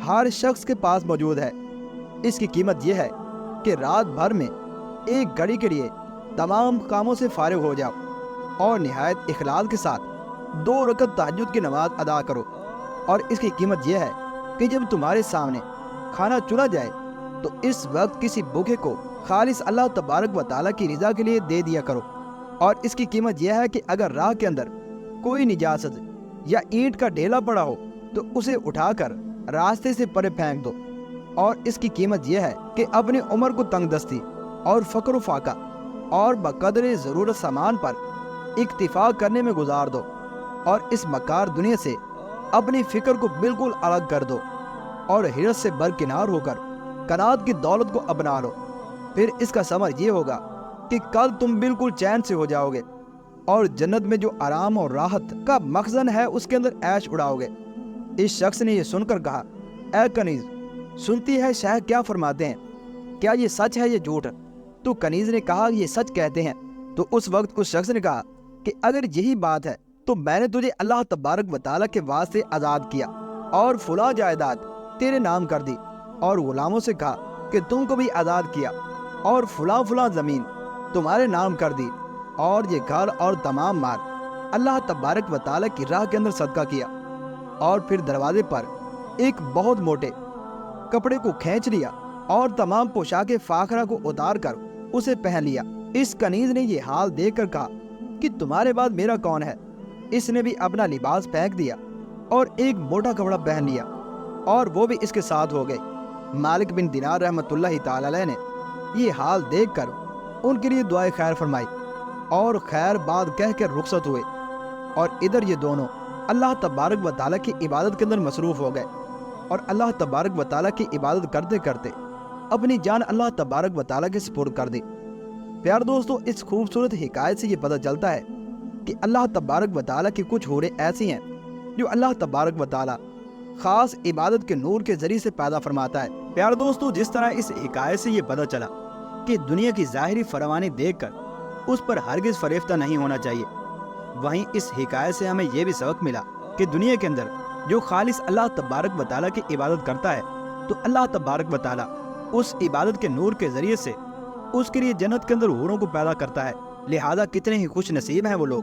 ہر شخص کے پاس موجود ہے۔ اس کی قیمت یہ ہے کہ رات بھر میں ایک گھڑی کے لیے تمام کاموں سے فارغ ہو جاؤ اور نہایت اخلاص کے ساتھ 2 رکعت تہجد کی نماز ادا کرو۔ اور اس کی قیمت یہ ہے کہ جب تمہارے سامنے کھانا چنا جائے تو اس وقت کسی بھوکے کو خالص اللہ تبارک و تعالیٰ کی رضا کے لیے دے دیا کرو۔ اور اس کی قیمت یہ ہے کہ اگر راہ کے اندر کوئی نجاست یا اینٹ کا ڈھیلا پڑا ہو تو اسے اٹھا کر راستے سے پرے پھینک دو۔ اور اس کی قیمت یہ ہے کہ اپنی عمر کو تنگ دستی اور فقر و فاقہ اور بقدر ضرورت سامان پر اکتفا کرنے میں گزار دو، اور اس مکار دنیا سے اپنی فکر کو بالکل الگ کر دو اور حرص سے برکنار ہو کر کنات کی دولت کو اپنا لو۔ پھر اس کا ثمر یہ ہوگا کہ کل تم بالکل چین سے ہو جاؤ گے اور جنت میں جو آرام اور راحت کا مخزن ہے اس کے اندر عیش اڑاؤ گے۔ اس شخص نے یہ سن کر کہا، اے کنیز، سنتی ہے شیخ کیا فرماتے ہیں، کیا یہ سچ ہے یا جھوٹ؟ تو کنیز نے کہا یہ سچ کہتے ہیں۔ تو اس وقت اس شخص نے کہا کہ اگر یہی بات ہے تو میں نے تجھے اللہ تبارک و تعالیٰ کے واسطے آزاد کیا اور فلاں جائیداد تیرے نام کر دی، اور غلاموں سے کہا کہ تم کو بھی آزاد کیا اور فلاں فلاں زمین تمہارے نام کر دی، اور یہ گھر اور تمام مال اللہ تبارک و تعالیٰ کی راہ کے اندر صدقہ کیا۔ اور پھر دروازے پر ایک بہت موٹے کپڑے کو کھینچ لیا اور تمام پوشاک فاخرہ کو اتار کر اسے پہن لیا۔ اس کنیز نے یہ حال دیکھ کر کہا کہ تمہارے بعد میرا کون ہے؟ اس نے بھی اپنا لباس پھینک دیا اور ایک موٹا کپڑا پہن لیا، اور وہ بھی اس کے ساتھ ہو گئے۔ مالک بن دینار رحمۃ اللہ تعالی علیہ نے یہ حال دیکھ کر ان کے لیے دعائے خیر فرمائی اور خیر بات کہہ کر رخصت ہوئے، اور ادھر یہ دونوں اللہ تبارک و تعالیٰ کی عبادت کے اندر مصروف ہو گئے، اور اللہ تبارک و تعالیٰ کی عبادت کرتے کرتے اپنی جان اللہ تبارک و تعالیٰ کے سپرد کر دی۔ پیار دوستو، اس خوبصورت حکایت سے یہ پتہ چلتا ہے کہ اللہ تبارک و تعالیٰ کی کچھ حوریں ایسی ہیں جو اللہ تبارک و تعالیٰ خاص عبادت کے نور کے ذریعے سے پیدا فرماتا ہے۔ پیار دوستو، جس طرح اس حکایت سے یہ پتہ چلا کہ دنیا کی ظاہری فراوانی دیکھ کر اس پر ہرگز فریفتہ نہیں ہونا چاہیے، وہیں اس حکایت سے ہمیں یہ بھی سبق ملا کہ دنیا کے اندر جو خالص اللہ تبارک و تعالیٰ کی عبادت کرتا ہے تو اللہ تبارک و تعالیٰ اس عبادت کے نور کے ذریعے سے اس کے لیے جنت کے اندر حوروں کو پیدا کرتا ہے۔ لہذا کتنے ہی خوش نصیب ہیں وہ لوگ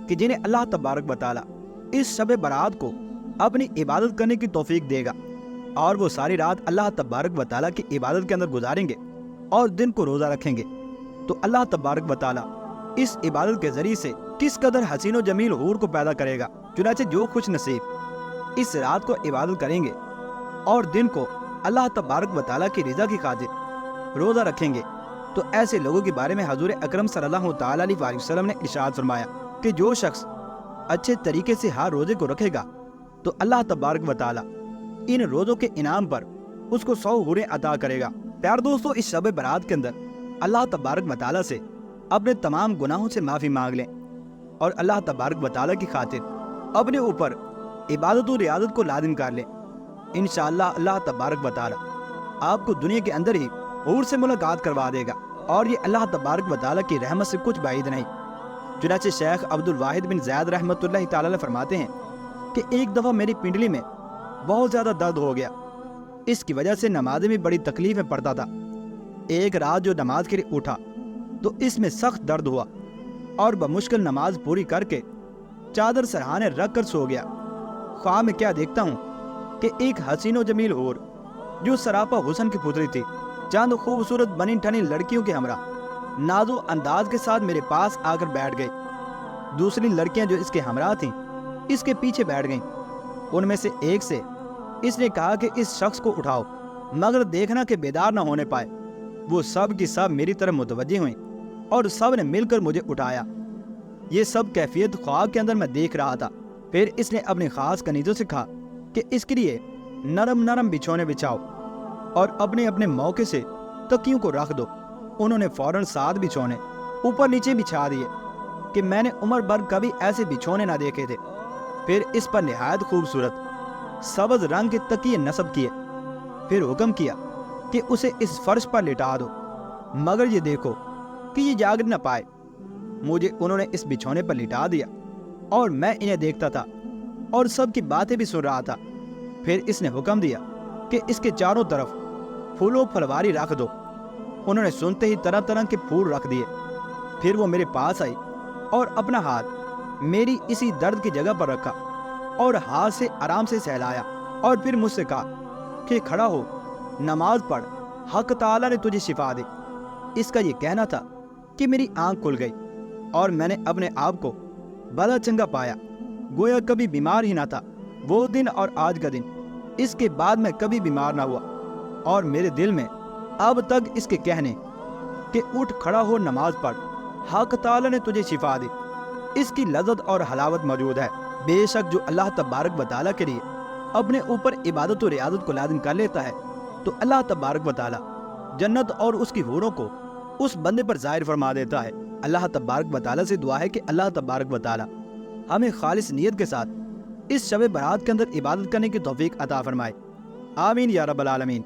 کہ جنہیں اللہ تبارک و تعالیٰ اس شب برات کو اپنی عبادت کرنے کی توفیق دے گا، اور وہ ساری رات اللہ تبارک و تعالیٰ کی عبادت کے اندر گزاریں گے اور دن کو روزہ رکھیں گے۔ تو اللہ تبارک و تعالیٰ اس عبادت کے ذریعے سے کس قدر حسین و جمیل حور کو پیدا کرے گا۔ چنانچہ جو خوش نصیب اس رات کو عبادت کریں گے اور دن کو اللہ تبارک و تعالیٰ کی رضا کی خاطر روزہ رکھیں گے، تو ایسے لوگوں کے بارے میں حضور اکرم صلی اللہ تعالیٰ علیہ وسلم نے ارشاد فرمایا کہ جو شخص اچھے طریقے سے ہر روزے کو رکھے گا تو اللہ تبارک و تعالیٰ ان روزوں کے انعام پر اس کو 100 حوریں عطا کرے گا۔ پیار دوستو، اس شب برات کے اندر اللہ تبارک و تعالیٰ سے اپنے تمام گناہوں سے معافی مانگ لیں اور اللہ تبارک و تعالیٰ کی خاطر اپنے اوپر عبادت و ریاضت کو لازم کر لیں۔ انشاءاللہ اللہ تبارک و تعالیٰ آپ کو دنیا کے اندر ہی حور سے ملاقات کروا دے گا، اور یہ اللہ تبارک و تعالیٰ کی رحمت سے کچھ بعید نہیں۔ چنانچہ شیخ عبد الواحد بن زید رحمۃ اللہ تعالی علیہ فرماتے ہیں کہ ایک دفعہ میری پنڈلی میں بہت زیادہ درد ہو گیا، اس کی وجہ سے نماز میں بڑی تکلیف میں پڑتا تھا۔ ایک رات جو نماز کے لیے اٹھا تو اس میں سخت درد ہوا اور بمشکل نماز پوری کر کے چادر سرہانے رکھ کر سو گیا۔ خواب میں کیا دیکھتا ہوں کہ ایک حسین و جمیل حور جو سراپا حسن کی پتری تھی، چند خوبصورت بنی ٹھنی لڑکیوں کے ہمراہ ناز و انداز کے ساتھ میرے پاس آ کر بیٹھ گئی۔ دوسری لڑکیاں جو اس کے ہمراہ تھیں اس کے پیچھے بیٹھ گئیں۔ ان میں سے ایک سے اس نے کہا کہ اس شخص کو اٹھاؤ، مگر دیکھنا کہ بیدار نہ ہونے پائے۔ وہ سب کی سب میری طرف متوجہ ہوئیں اور سب نے مل کر مجھے اٹھایا۔ یہ سب کیفیت خواب کے اندر میں دیکھ رہا تھا۔ پھر اس نے اپنے خاص کنیزوں سے کہا کہ اس کے لیے نرم نرم بچھونے بچھاؤ اور اپنے اپنے موقع سے تکیوں کو رکھ دو۔ انہوں نے فوراً 7 بچھونے اوپر نیچے بچھا دیے کہ میں نے عمر بھر کبھی ایسے بچھونے نہ دیکھے تھے۔ پھر اس پر نہایت خوبصورت سبز رنگ کے تکیے نصب کیے، پھر حکم کیا کہ اسے اس فرش پر لٹا دو، مگر یہ دیکھو کہ یہ جاگ نہ پائے۔ مجھے انہوں نے اس بچھونے پر لٹا دیا اور میں انہیں دیکھتا تھا اور سب کی باتیں بھی سن رہا تھا۔ پھر اس نے حکم دیا کہ اس کے چاروں طرف پھولوں پھلواری رکھ دو۔ انہوں نے سنتے ہی طرح طرح کے پھول رکھ دیے۔ پھر وہ میرے پاس آئی اور اپنا ہاتھ میری اسی درد کی جگہ پر رکھا اور ہاتھ سے آرام سے سہلایا، اور پھر مجھ سے کہا کہ کھڑا ہو، نماز پڑھ، حق تعالیٰ نے تجھے شفا دی۔ اس کا یہ کہنا تھا کہ میری آنکھ کھل گئی اور میں نے اپنے آپ کو بڑا چنگا پایا، گویا کبھی بیمار ہی نہ تھا۔ وہ دن اور آج کا دن، اس کے بعد میں کبھی بیمار نہ ہوا، اور میرے دل میں اب تک اس کے کہنے کہ اٹھ کھڑا ہو، نماز پڑھ، حق تعالیٰ نے تجھے شفا دی، اس کی لذت اور حلاوت موجود ہے۔ بے شک جو اللہ تبارک و تعالیٰ کے لیے اپنے اوپر عبادت و ریاضت کو لازم کر لیتا ہے تو اللہ تبارک و تعالیٰ جنت اور اس کی حوروں کو اس بندے پر ظاہر فرما دیتا ہے۔ اللہ تبارک و تعالیٰ سے دعا ہے کہ اللہ تبارک و تعالیٰ ہمیں خالص نیت کے ساتھ اس شب برات کے اندر عبادت کرنے کی توفیق عطا فرمائے۔ آمین یا رب العالمین۔